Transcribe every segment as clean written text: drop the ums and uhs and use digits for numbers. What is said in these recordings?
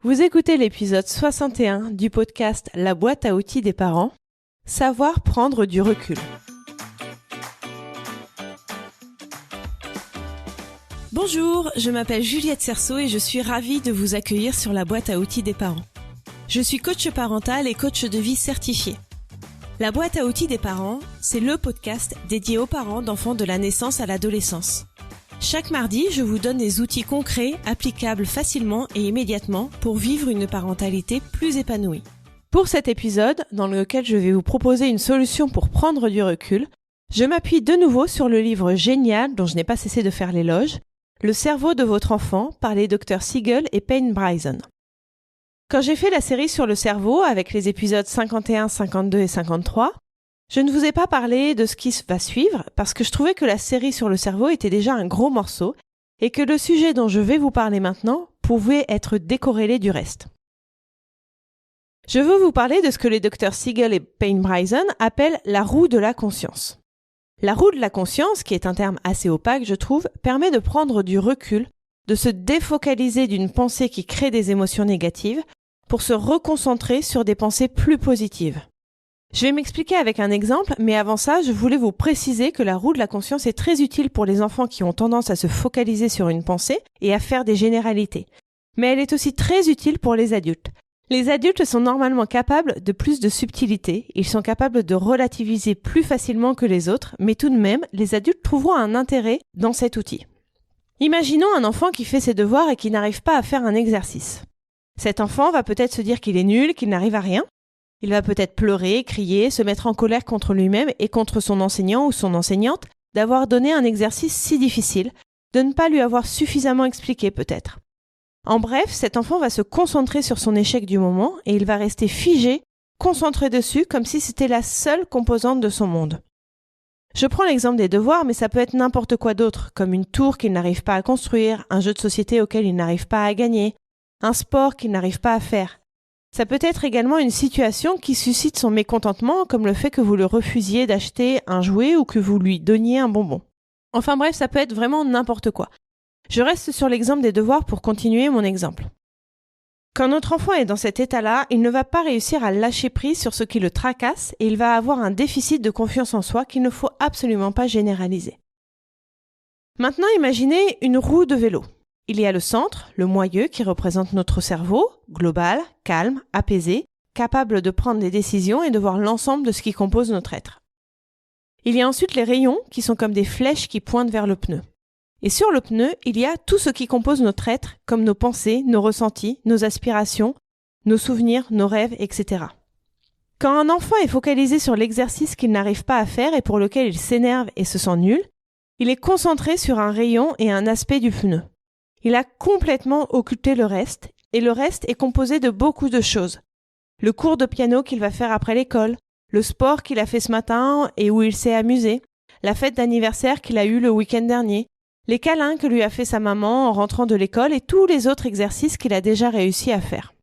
Vous écoutez l'épisode 61 du podcast La boîte à outils des parents, savoir prendre du recul. Bonjour, je m'appelle Juliette Cerceau et je suis ravie de vous accueillir sur la boîte à outils des parents. Je suis coach parental et coach de vie certifié. La boîte à outils des parents, c'est le podcast dédié aux parents d'enfants de la naissance à l'adolescence. Chaque mardi, je vous donne des outils concrets, applicables facilement et immédiatement pour vivre une parentalité plus épanouie. Pour cet épisode, dans lequel je vais vous proposer une solution pour prendre du recul, je m'appuie de nouveau sur le livre génial dont je n'ai pas cessé de faire l'éloge, Le cerveau de votre enfant par les Dr Siegel et Payne Bryson. Quand j'ai fait la série sur le cerveau avec les épisodes 51, 52 et 53, je ne vous ai pas parlé de ce qui va suivre parce que je trouvais que la série sur le cerveau était déjà un gros morceau et que le sujet dont je vais vous parler maintenant pouvait être décorrélé du reste. Je veux vous parler de ce que les Dr Siegel et Payne Bryson appellent la roue de la conscience. La roue de la conscience, qui est un terme assez opaque je trouve, permet de prendre du recul, de se défocaliser d'une pensée qui crée des émotions négatives pour se reconcentrer sur des pensées plus positives. Je vais m'expliquer avec un exemple, mais avant ça, je voulais vous préciser que la roue de la conscience est très utile pour les enfants qui ont tendance à se focaliser sur une pensée et à faire des généralités. Mais elle est aussi très utile pour les adultes. Les adultes sont normalement capables de plus de subtilité, ils sont capables de relativiser plus facilement que les autres, mais tout de même, les adultes trouveront un intérêt dans cet outil. Imaginons un enfant qui fait ses devoirs et qui n'arrive pas à faire un exercice. Cet enfant va peut-être se dire qu'il est nul, qu'il n'arrive à rien. Il va peut-être pleurer, crier, se mettre en colère contre lui-même et contre son enseignant ou son enseignante d'avoir donné un exercice si difficile, de ne pas lui avoir suffisamment expliqué peut-être. En bref, cet enfant va se concentrer sur son échec du moment et il va rester figé, concentré dessus comme si c'était la seule composante de son monde. Je prends l'exemple des devoirs, mais ça peut être n'importe quoi d'autre, comme une tour qu'il n'arrive pas à construire, un jeu de société auquel il n'arrive pas à gagner, un sport qu'il n'arrive pas à faire. Ça peut être également une situation qui suscite son mécontentement, comme le fait que vous le refusiez d'acheter un jouet ou que vous lui donniez un bonbon. Enfin bref, ça peut être vraiment n'importe quoi. Je reste sur l'exemple des devoirs pour continuer mon exemple. Quand notre enfant est dans cet état-là, il ne va pas réussir à lâcher prise sur ce qui le tracasse et il va avoir un déficit de confiance en soi qu'il ne faut absolument pas généraliser. Maintenant, imaginez une roue de vélo. Il y a le centre, le moyeu qui représente notre cerveau, global, calme, apaisé, capable de prendre des décisions et de voir l'ensemble de ce qui compose notre être. Il y a ensuite les rayons qui sont comme des flèches qui pointent vers le pneu. Et sur le pneu, il y a tout ce qui compose notre être, comme nos pensées, nos ressentis, nos aspirations, nos souvenirs, nos rêves, etc. Quand un enfant est focalisé sur l'exercice qu'il n'arrive pas à faire et pour lequel il s'énerve et se sent nul, il est concentré sur un rayon et un aspect du pneu. Il a complètement occulté le reste, et le reste est composé de beaucoup de choses. Le cours de piano qu'il va faire après l'école, le sport qu'il a fait ce matin et où il s'est amusé, la fête d'anniversaire qu'il a eue le week-end dernier, les câlins que lui a fait sa maman en rentrant de l'école et tous les autres exercices qu'il a déjà réussi à faire.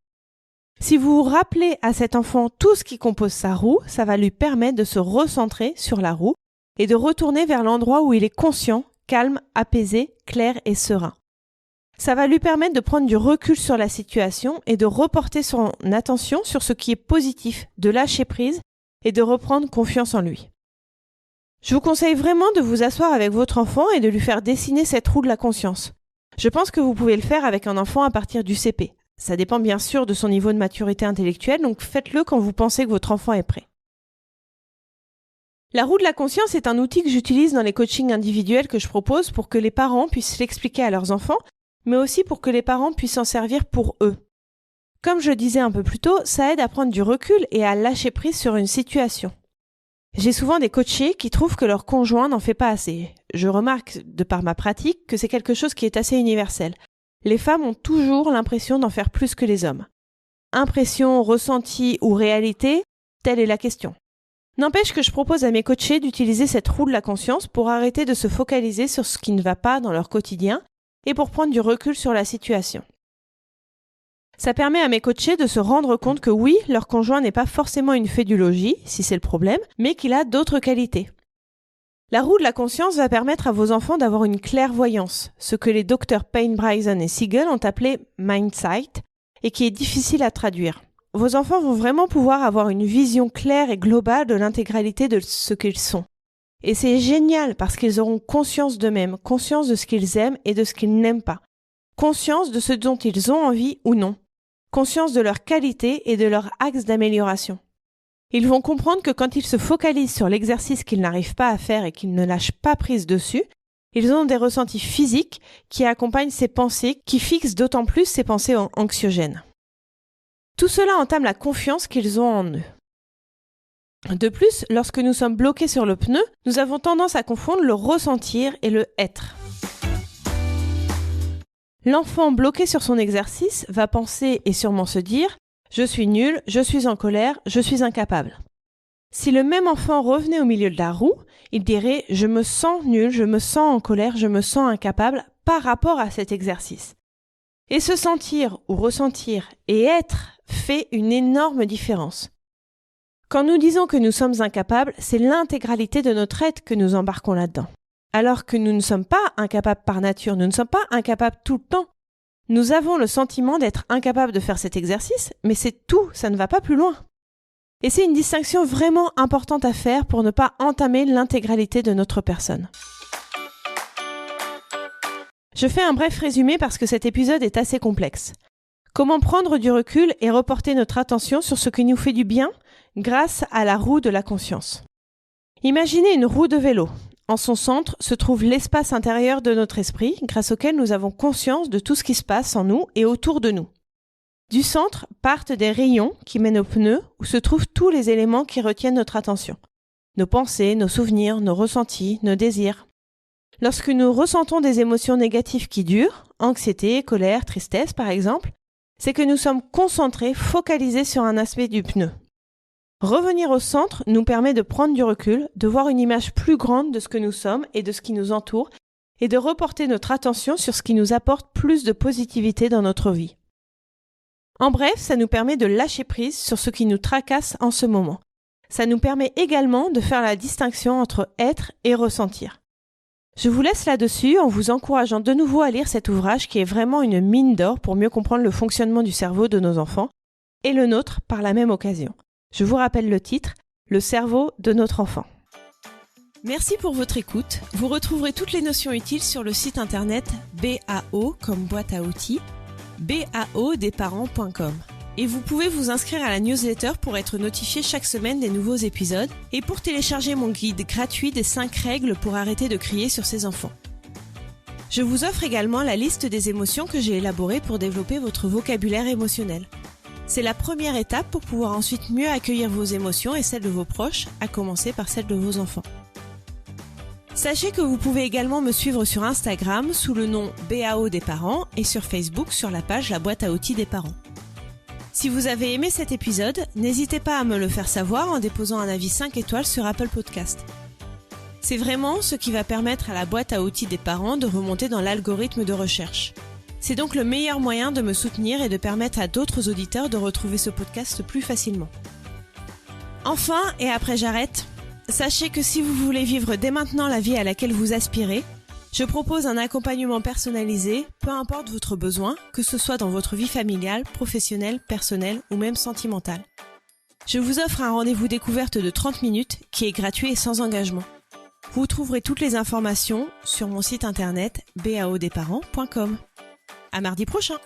Si vous vous rappelez à cet enfant tout ce qui compose sa roue, ça va lui permettre de se recentrer sur la roue et de retourner vers l'endroit où il est conscient, calme, apaisé, clair et serein. Ça va lui permettre de prendre du recul sur la situation et de reporter son attention sur ce qui est positif, de lâcher prise et de reprendre confiance en lui. Je vous conseille vraiment de vous asseoir avec votre enfant et de lui faire dessiner cette roue de la conscience. Je pense que vous pouvez le faire avec un enfant à partir du CP. Ça dépend bien sûr de son niveau de maturité intellectuelle, donc faites-le quand vous pensez que votre enfant est prêt. La roue de la conscience est un outil que j'utilise dans les coachings individuels que je propose pour que les parents puissent l'expliquer à leurs enfants, mais aussi pour que les parents puissent s'en servir pour eux. Comme je le disais un peu plus tôt, ça aide à prendre du recul et à lâcher prise sur une situation. J'ai souvent des coachés qui trouvent que leur conjoint n'en fait pas assez. Je remarque, de par ma pratique, que c'est quelque chose qui est assez universel. Les femmes ont toujours l'impression d'en faire plus que les hommes. Impression, ressenti ou réalité, telle est la question. N'empêche que je propose à mes coachés d'utiliser cette roue de la conscience pour arrêter de se focaliser sur ce qui ne va pas dans leur quotidien et pour prendre du recul sur la situation. Ça permet à mes coachés de se rendre compte que oui, leur conjoint n'est pas forcément une fée du logis, si c'est le problème, mais qu'il a d'autres qualités. La roue de la conscience va permettre à vos enfants d'avoir une clairvoyance, ce que les docteurs Payne Bryson et Siegel ont appelé mindsight, et qui est difficile à traduire. Vos enfants vont vraiment pouvoir avoir une vision claire et globale de l'intégralité de ce qu'ils sont. Et c'est génial parce qu'ils auront conscience d'eux-mêmes, conscience de ce qu'ils aiment et de ce qu'ils n'aiment pas, conscience de ce dont ils ont envie ou non, conscience de leurs qualités et de leurs axes d'amélioration. Ils vont comprendre que quand ils se focalisent sur l'exercice qu'ils n'arrivent pas à faire et qu'ils ne lâchent pas prise dessus, ils ont des ressentis physiques qui accompagnent ces pensées, qui fixent d'autant plus ces pensées anxiogènes. Tout cela entame la confiance qu'ils ont en eux. De plus, lorsque nous sommes bloqués sur le pneu, nous avons tendance à confondre le ressentir et le être. L'enfant bloqué sur son exercice va penser et sûrement se dire « Je suis nul, je suis en colère, je suis incapable ». Si le même enfant revenait au milieu de la roue, il dirait « Je me sens nul, je me sens en colère, je me sens incapable » par rapport à cet exercice. Et se sentir ou ressentir et être fait une énorme différence. Quand nous disons que nous sommes incapables, c'est l'intégralité de notre être que nous embarquons là-dedans. Alors que nous ne sommes pas incapables par nature, nous ne sommes pas incapables tout le temps. Nous avons le sentiment d'être incapables de faire cet exercice, mais c'est tout, ça ne va pas plus loin. Et c'est une distinction vraiment importante à faire pour ne pas entamer l'intégralité de notre personne. Je fais un bref résumé parce que cet épisode est assez complexe. Comment prendre du recul et reporter notre attention sur ce qui nous fait du bien grâce à la roue de la conscience. Imaginez une roue de vélo. En son centre se trouve l'espace intérieur de notre esprit, grâce auquel nous avons conscience de tout ce qui se passe en nous et autour de nous. Du centre partent des rayons qui mènent aux pneus où se trouvent tous les éléments qui retiennent notre attention. Nos pensées, nos souvenirs, nos ressentis, nos désirs. Lorsque nous ressentons des émotions négatives qui durent, anxiété, colère, tristesse par exemple, c'est que nous sommes concentrés, focalisés sur un aspect du pneu. Revenir au centre nous permet de prendre du recul, de voir une image plus grande de ce que nous sommes et de ce qui nous entoure, et de reporter notre attention sur ce qui nous apporte plus de positivité dans notre vie. En bref, ça nous permet de lâcher prise sur ce qui nous tracasse en ce moment. Ça nous permet également de faire la distinction entre être et ressentir. Je vous laisse là-dessus en vous encourageant de nouveau à lire cet ouvrage qui est vraiment une mine d'or pour mieux comprendre le fonctionnement du cerveau de nos enfants et le nôtre par la même occasion. Je vous rappelle le titre, Le cerveau de notre enfant. Merci pour votre écoute. Vous retrouverez toutes les notions utiles sur le site internet BAO comme boîte à outils, baodesparents.com. Et vous pouvez vous inscrire à la newsletter pour être notifié chaque semaine des nouveaux épisodes et pour télécharger mon guide gratuit des 5 règles pour arrêter de crier sur ses enfants. Je vous offre également la liste des émotions que j'ai élaborées pour développer votre vocabulaire émotionnel. C'est la première étape pour pouvoir ensuite mieux accueillir vos émotions et celles de vos proches, à commencer par celles de vos enfants. Sachez que vous pouvez également me suivre sur Instagram sous le nom BAO des parents et sur Facebook sur la page La boîte à outils des parents. Si vous avez aimé cet épisode, n'hésitez pas à me le faire savoir en déposant un avis 5 étoiles sur Apple Podcast. C'est vraiment ce qui va permettre à la boîte à outils des parents de remonter dans l'algorithme de recherche. C'est donc le meilleur moyen de me soutenir et de permettre à d'autres auditeurs de retrouver ce podcast plus facilement. Enfin, et après j'arrête, sachez que si vous voulez vivre dès maintenant la vie à laquelle vous aspirez, je propose un accompagnement personnalisé, peu importe votre besoin, que ce soit dans votre vie familiale, professionnelle, personnelle ou même sentimentale. Je vous offre un rendez-vous découverte de 30 minutes qui est gratuit et sans engagement. Vous trouverez toutes les informations sur mon site internet baodesparents.com. À mardi prochain!